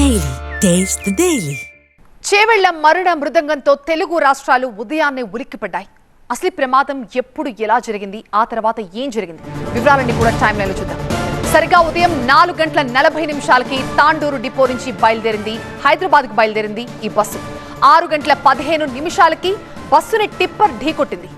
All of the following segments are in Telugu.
Daily taste the daily. Chevella మరణ మృదంగంతో తెలుగు రాష్ట్రాలు ఉదయాన్నే ఉలిక్కిపడ్డాయి. అసలు ప్రమాదం ఎప్పుడు ఎలా జరిగింది, ఆ తర్వాత ఏం జరిగింది, వివరాలన్నీ కూడా టైం లైన్లో చూద్దాం. సరిగా ఉదయం 4:40 తాండూరు డిపో నుంచి బయలుదేరింది, హైదరాబాద్కు బయలుదేరింది ఈ బస్సు. 6:15 బస్సుని టిప్పర్ ఢీకొట్టింది.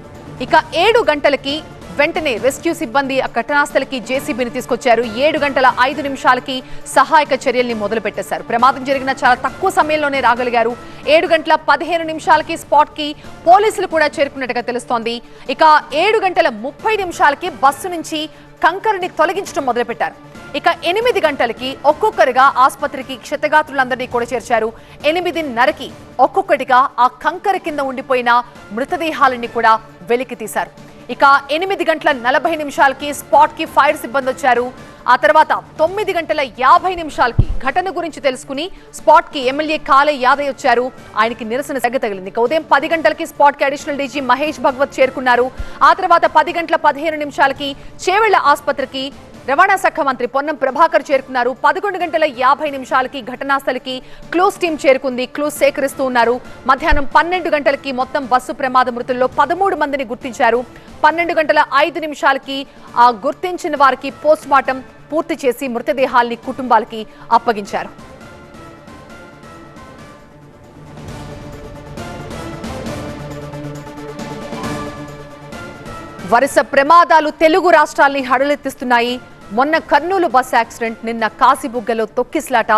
ఇక 7 గంటలకి వెంటనే రెస్క్యూ సిబ్బంది ఆ ఘటనాస్థలికి జేసీబీని తీసుకొచ్చారు. 7:05 సహాయక చర్యల్ని మొదలుపెట్టేశారు. ప్రమాదం జరిగిన చాలా తక్కువ సమయంలోనే రాగలిగారు. 7:15 స్పాట్ కి పోలీసులు కూడా చేరుకున్నట్టుగా తెలుస్తోంది. ఇక 7:30 బస్సు నుంచి కంకరని తొలగించడం మొదలుపెట్టారు. ఇక 8 గంటలకి ఒక్కొక్కరిగా ఆసుపత్రికి క్షతగాత్రులందరినీ కూడా చేర్చారు. 8:30కి ఒక్కొక్కటిగా ఆ కంకర కింద ఉండిపోయిన మృతదేహాలని కూడా వెలికి తీశారు. ఇక 8:40 స్పాట్ కి ఫైర్ సిబ్బంది వచ్చారు. ఆ తర్వాత 9:50 ఘటన గురించి తెలుసుకుని స్పాట్ కి ఎమ్మెల్యే కాలే యాదయ్య వచ్చారు. ఆయనకి నిరసన సెగ తగిలింది. ఇక ఉదయం 10 గంటలకి స్పాట్ కి అడిషనల్ డీజీ మహేష్ భగవత్ చేరుకున్నారు. ఆ తర్వాత 10:15 చేవెళ్ల ఆసుపత్రికి రవాణా శాఖ మంత్రి పొన్నం ప్రభాకర్ చేరుకున్నారు. 11:50 ఘటనాస్థలికి క్లూస్ టీం చేరుకుంది. క్లూస్ సేకరిస్తూ ఉన్నారు. మధ్యాహ్నం 12 గంటలకి మొత్తం బస్సు ప్రమాద మృతుల్లో 13 మందిని గుర్తించారు. 12:05 ఆ గుర్తించిన వారికి పోస్ట్ మార్టం పూర్తి చేసి మృతదేహాల్ని కుటుంబాలకి అప్పగించారు. వరుస ప్రమాదాలు తెలుగు రాష్ట్రాల్ని హడలెత్తిస్తున్నాయి. మొన్న కర్నూలు బస్ యాక్సిడెంట్, నిన్న కాశీబుగ్గలో తొక్కిస్లాట,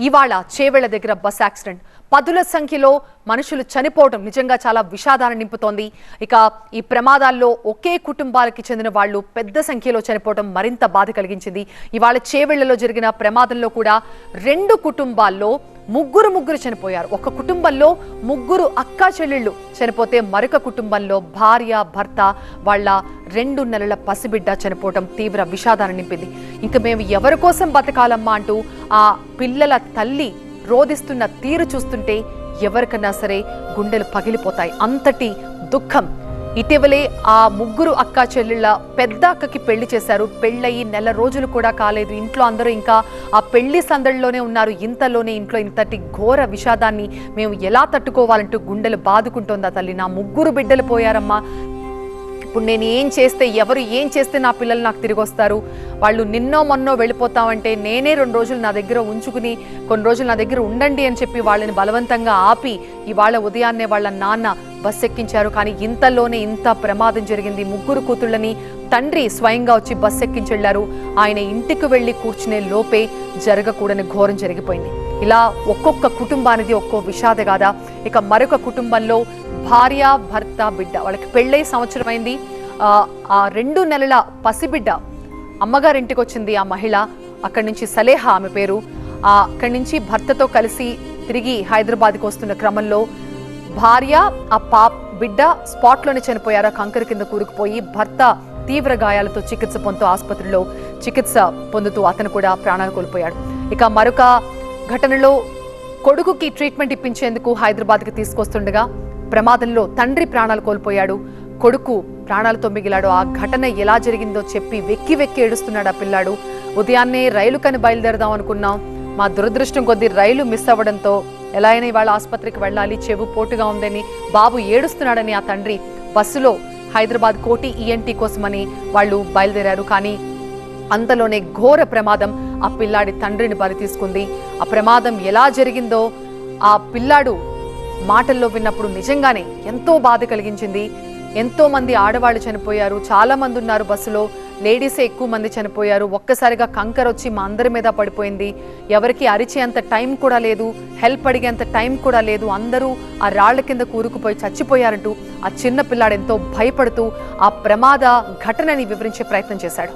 ఇవాళ చేవెళ్ల దగ్గర బస్ యాక్సిడెంట్. 10ల సంఖ్యలో మనుషులు చనిపోవడం నిజంగా చాలా విషాదాన్ని నింపుతోంది. ఇక ఈ ప్రమాదాల్లో ఒకే కుటుంబాలకి చెందిన వాళ్ళు పెద్ద సంఖ్యలో చనిపోవడం మరింత బాధ కలిగించింది. ఇవాళ చేవెళ్లలో జరిగిన ప్రమాదంలో కూడా 2 కుటుంబాల్లో ముగ్గురు చనిపోయారు. ఒక కుటుంబంలో 3 అక్కా చెల్లెళ్ళు చనిపోతే మరొక కుటుంబంలో భార్య, భర్త, వాళ్ళ 2 నెలల పసిబిడ్డ చనిపోవడం తీవ్ర విషాదాన్ని నింపింది. ఇంకా మేము ఎవరి కోసం బతకాలమ్మా అంటూ ఆ పిల్లల తల్లి రోదిస్తున్న తీరు చూస్తుంటే ఎవరికన్నా సరే గుండెలు పగిలిపోతాయి. అంతటి దుఃఖం. ఇటీవలే ఆ 3 అక్కా చెల్లెళ్ళ పెద్ద అక్కకి పెళ్లి చేశారు. పెళ్ళయి నెల రోజులు కూడా కాలేదు. ఇంట్లో అందరూ ఇంకా ఆ పెళ్లి సందడిలోనే ఉన్నారు. ఇంతలోనే ఇంట్లో ఇంతటి ఘోర విషాదాన్ని మేము ఎలా తట్టుకోవాలంటూ గుండెలు బాదుకుంటోంది ఆ తల్లి. నా 3 బిడ్డలు పోయారమ్మా, ఇప్పుడు నేను ఏం చేస్తే, ఎవరు ఏం చేస్తే నా పిల్లలు నాకు తిరిగి వస్తారు? వాళ్ళు నిన్నో మొన్నో వెళ్ళిపోతామంటే నేనే 2 రోజులు నా దగ్గర ఉంచుకుని కొన్ని రోజులు నా దగ్గర ఉండండి అని చెప్పి వాళ్ళని బలవంతంగా ఆపి ఇవాళ ఉదయాన్నే వాళ్ళ నాన్న బస్ ఎక్కించారు. కానీ ఇంతలోనే ఇంత ప్రమాదం జరిగింది. 3 కూతుళ్ళని తండ్రి స్వయంగా వచ్చి బస్ ఎక్కించెళ్లారు. ఆయన ఇంటికి వెళ్లి కూర్చునే లోపే జరగకూడని ఘోరం జరిగిపోయింది. ఇలా ఒక్కొక్క కుటుంబానికి ఒక్కో విషాద గాథ. ఇక మరొక కుటుంబంలో భార్య, భర్త, బిడ్డ, వాళ్ళకి పెళ్ళై సంవత్సరం అయింది. ఆ 2 నెలల పసిబిడ్డ అమ్మగారింటికి వచ్చింది ఆ మహిళ. అక్కడి నుంచి సలేహా ఆమె పేరు. అక్కడి నుంచి భర్తతో కలిసి తిరిగి హైదరాబాద్కి వస్తున్న క్రమంలో భార్య, ఆ బిడ్డ స్పాట్లోనే చనిపోయారు. కంకర కింద కూరుకుపోయి భర్త తీవ్ర గాయాలతో చికిత్స పొందుతూ ఆసుపత్రిలో చికిత్స పొందుతూ అతను కూడా ప్రాణాలు కోల్పోయాడు. ఇక మరొక ఘటనలో కొడుకుకి ట్రీట్మెంట్ ఇప్పించేందుకు హైదరాబాద్కి తీసుకొస్తుండగా ప్రమాదంలో తండ్రి ప్రాణాలు కోల్పోయాడు. కొడుకు ప్రాణాలతో మిగిలాడు. ఆ ఘటన ఎలా జరిగిందో చెప్పి వెక్కి ఏడుస్తున్నాడు ఆ పిల్లాడు. ఉదయాన్నే రైలు కని బయలుదేరదాం అనుకున్నాం, మా దురదృష్టం కొద్దీ రైలు మిస్ అవ్వడంతో ఎలా అయినా ఇవాళ ఆసుపత్రికి వెళ్ళాలి, చెవు పోటుగా ఉందని బాబు ఏడుస్తున్నాడని ఆ తండ్రి బస్సులో హైదరాబాద్ కోటి ఈఎన్టీ కోసమని వాళ్ళు బయలుదేరారు. కానీ అంతలోనే ఘోర ప్రమాదం ఆ పిల్లాడి తండ్రిని బలి తీసుకుంది. ఆ ప్రమాదం ఎలా జరిగిందో ఆ పిల్లాడు మాటల్లో విన్నప్పుడు నిజంగానే ఎంతో బాధ కలిగించింది. ఎంతో మంది ఆడవాళ్ళు చనిపోయారు, చాలా మంది ఉన్నారు బస్సులో, లేడీసే ఎక్కువ మంది చనిపోయారు. ఒక్కసారిగా కంకర వచ్చి మా అందరి మీద పడిపోయింది. ఎవరికి అరిచేంత టైం కూడా లేదు, హెల్ప్ అడిగేంత టైం కూడా లేదు. అందరూ ఆ రాళ్ల కింద కూరుకుపోయి చచ్చిపోయారంటూ ఆ చిన్న పిల్లాడు ఎంతో భయపడుతూ ఆ ప్రమాద ఘటనని వివరించే ప్రయత్నం చేశాడు.